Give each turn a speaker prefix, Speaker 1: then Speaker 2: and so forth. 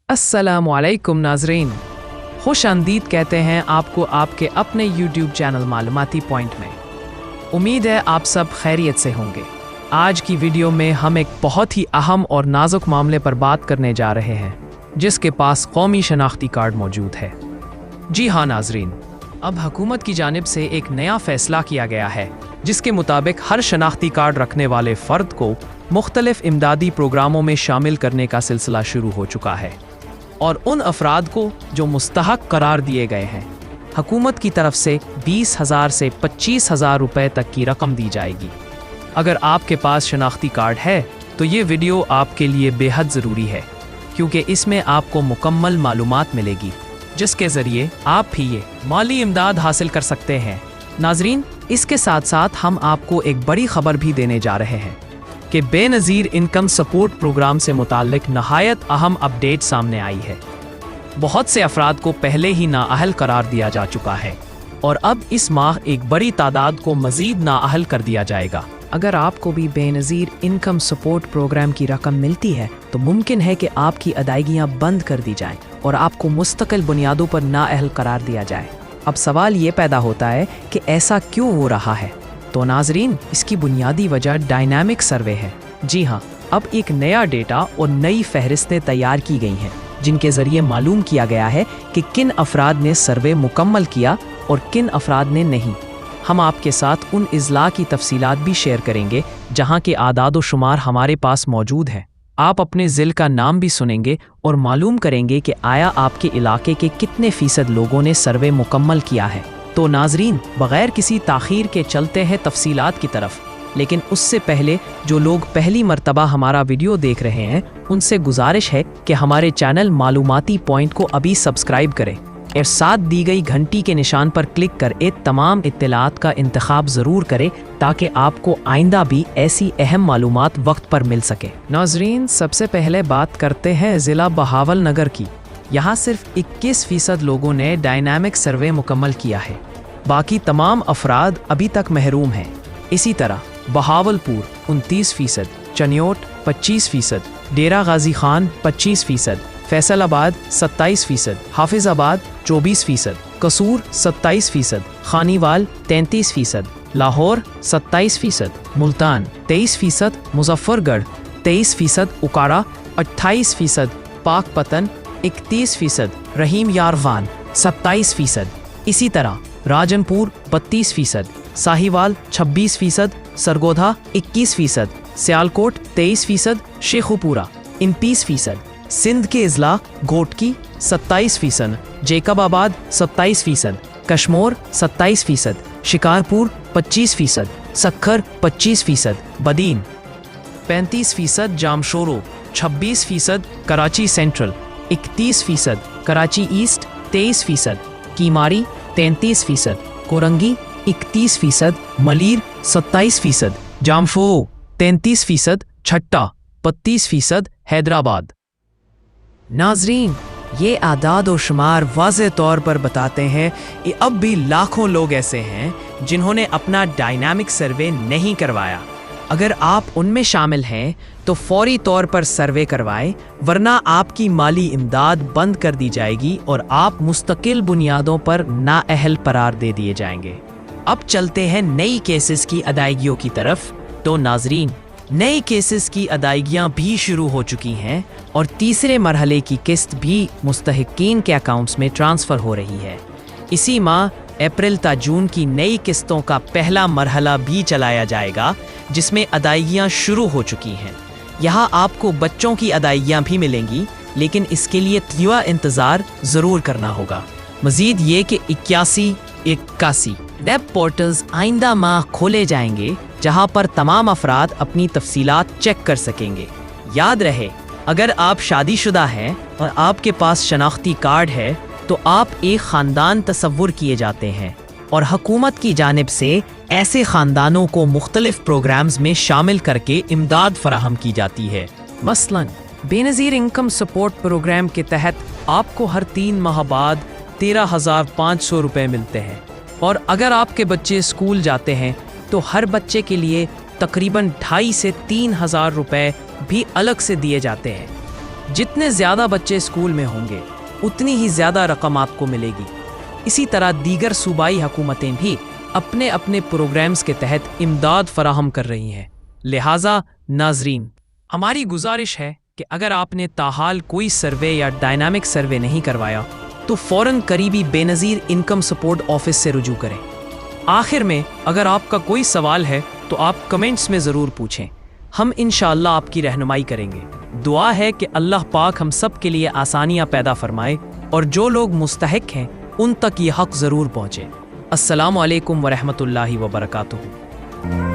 Speaker 1: अस्सलामुअलैकुम नाजरीन, खुश आमदीद कहते हैं आपको आपके अपने YouTube चैनल मालूमाती पॉइंट में। उम्मीद है आप सब खैरियत से होंगे। आज की वीडियो में हम एक बहुत ही अहम और नाजुक मामले पर बात करने जा रहे हैं, जिसके पास कौमी शनाख्ती कार्ड मौजूद है। जी हाँ नाजरीन, अब हुकूमत की जानिब से एक नया फैसला किया गया है, जिसके मुताबिक हर शनाख्ती कार्ड रखने वाले फ़र्द को मुख्तलिफ इमदादी प्रोग्रामों में शामिल करने का सिलसिला शुरू हो चुका है और उन अफराद को जो मुस्तहक करार दिए गए हैं, हुकूमत की तरफ से 20,000 से 25,000 रुपए तक की रकम दी जाएगी। अगर आपके पास शनाख्ती कार्ड है तो ये वीडियो आपके लिए बेहद ज़रूरी है, क्योंकि इसमें आपको मुकम्मल मालूमात मिलेगी जिसके ज़रिए आप भी ये माली इमदाद हासिल कर सकते हैं। नाजरीन, इसके साथ साथ हम आपको एक बड़ी खबर भी देने जा रहे हैं कि बेनज़ीर इनकम सपोर्ट प्रोग्राम से मुताल्लिक नहायत अहम अपडेट सामने आई है। बहुत से अफराद को पहले ही नाअहल करार दिया जा चुका है और अब इस माह एक बड़ी तादाद को मज़ीद नाअहल कर दिया जाएगा। अगर आपको भी बेनज़ीर इनकम सपोर्ट प्रोग्राम की रकम मिलती है तो मुमकिन है कि आपकी अदायगियाँ बंद कर दी जाएं और आपको मुस्तकिल बुनियादों पर नाअहल करार दिया जाए। अब सवाल ये पैदा होता है कि ऐसा क्यों हो रहा है? तो नाजरीन, इसकी बुनियादी वजह डायनामिक सर्वे है। जी हाँ, अब एक नया डेटा और नई फहरिस्तें तैयार की गई हैं, जिनके ज़रिए मालूम किया गया है कि किन अफराद ने सर्वे मुकम्मल किया और किन अफराद ने नहीं। हम आपके साथ उन इज़ला की तफसीलात भी शेयर करेंगे जहाँ के आदाद व शुमार हमारे पास मौजूद हैं। आप अपने ज़िल का नाम भी सुनेंगे और मालूम करेंगे कि आया आपके इलाके के कितने फ़ीसद लोगों ने सर्वे मुकम्मल किया है। तो नाजरीन, बग़ैर किसी ताख़ीर के चलते हैं तफसीलात की तरफ। लेकिन उससे पहले जो लोग पहली मर्तबा हमारा वीडियो देख रहे हैं, उनसे गुजारिश है कि हमारे चैनल मालूमाती पॉइंट को अभी सब्सक्राइब करें और साथ दी गई घंटी के निशान पर क्लिक कर तमाम इत्तलात का इंतखाब ज़रूर करें, ताकि आपको आइंदा भी ऐसी अहम मालूमात वक्त पर मिल सके। नाजरीन, सबसे पहले बात करते हैं ज़िला बहावल नगर की। यहाँ सिर्फ 21% लोगों ने डायनामिक सर्वे मुकम्मल किया है, बाकी तमाम अफराद अभी तक महरूम हैं। इसी तरह बहावलपुर 29%, चनियोट 25%, डेरा गाजी खान 25%, फैसलाबाद 27%, हाफिजाबाद 24%, कसूर 27%, खानीवाल 33%, लाहौर 27%, मुल्तान 23%, मुजफ्फरगढ़ 23%, उकाड़ा 28%, पाकपतन 31%, रहीम यारवान 27%। इसी तरह राजनपुर 32%, साहिवाल 26%, सरगोधा 21%, सियालकोट 23%, शेखुपुरा 29%, सिंध के इज़ला घोटकी 27%, जेकबाबाद 27%, कश्मोर 27%, शिकारपुर 25%, सखर 25%, बदीन 35%, जामशोरो 26%, कराची सेंट्रल 31%, कराची ईस्ट 23%, कीमारी 33%, कोरंगी 31%, मलीर 27%, जामशोरो 33%, छट्टा 32%, हैदराबाद। नाजरीन, ये आदाद व शुमार वाज़े तौर पर बताते हैं कि अब भी लाखों लोग ऐसे हैं जिन्होंने अपना डायनामिक सर्वे नहीं करवाया। अगर आप उनमें शामिल हैं तो फौरी तौर पर सर्वे करवाएं, वरना आपकी माली इमदाद बंद कर दी जाएगी और आप मुस्तकिल बुनियादों पर नाअहल करार दे दिए जाएंगे। अब चलते हैं नई केसेस की अदायगियों की तरफ। तो नाजरीन, नए केसेस की अदायगियाँ भी शुरू हो चुकी हैं और तीसरे मरहले की किस्त भी मुस्तहिकीन के अकाउंट्स में ट्रांसफ़र हो रही है। इसी माह अप्रैल ता जून की नई किस्तों का पहला मरहला भी चलाया जाएगा, जिसमें अदायगियाँ शुरू हो चुकी हैं। यहाँ आपको बच्चों की अदायगियाँ भी मिलेंगी, लेकिन इसके लिए थोड़ा इंतज़ार ज़रूर करना होगा। मज़ीद ये कि 81 वेब पोर्टल्स आइंदा माह खोले जाएंगे, जहां पर तमाम अफराद अपनी तफसीलात चेक कर सकेंगे। याद रहे, अगर आप शादीशुदा हैं और आपके पास शनाख्ती कार्ड है तो आप एक ख़ानदान तस्वुर किए जाते हैं और हुकूमत की जानिब से ऐसे ख़ानदानों को मुख्तलिफ प्रोग्राम्स में शामिल करके इमदाद फराहम की जाती है। मसलन बेनज़ीर इनकम सपोर्ट प्रोग्राम के तहत आपको हर 3 माह बाद 13,500 रुपये मिलते हैं, और अगर आपके बच्चे स्कूल जाते हैं तो हर बच्चे के लिए तकरीबन 2,500 से 3,000 रुपये भी अलग से दिए जाते हैं। जितने ज़्यादा बच्चे स्कूल में होंगे उतनी ही ज़्यादा रकम आपको मिलेगी। इसी तरह दीगर सूबाई हुकूमतें भी अपने अपने प्रोग्राम्स के तहत इमदाद फराहम कर रही हैं। लिहाजा नाजरीन, हमारी गुजारिश है कि अगर आपने ताहाल कोई सर्वे या डायनामिक सर्वे नहीं करवाया तो फ़ौरन करीबी बेनज़ीर इनकम सपोर्ट ऑफिस से रुजू करें। आखिर में अगर आपका कोई सवाल है तो आप कमेंट्स में ज़रूर पूछें, हम इंशाअल्लाह आपकी रहनुमाई करेंगे। दुआ है कि अल्लाह पाक हम सब के लिए आसानियाँ पैदा फरमाए और जो लोग मुस्तहिक हैं उन तक ये हक़ ज़रूर पहुँचे। अस्सलामु अलैकुम वरहमतुल्लाहि वबरकातुहू।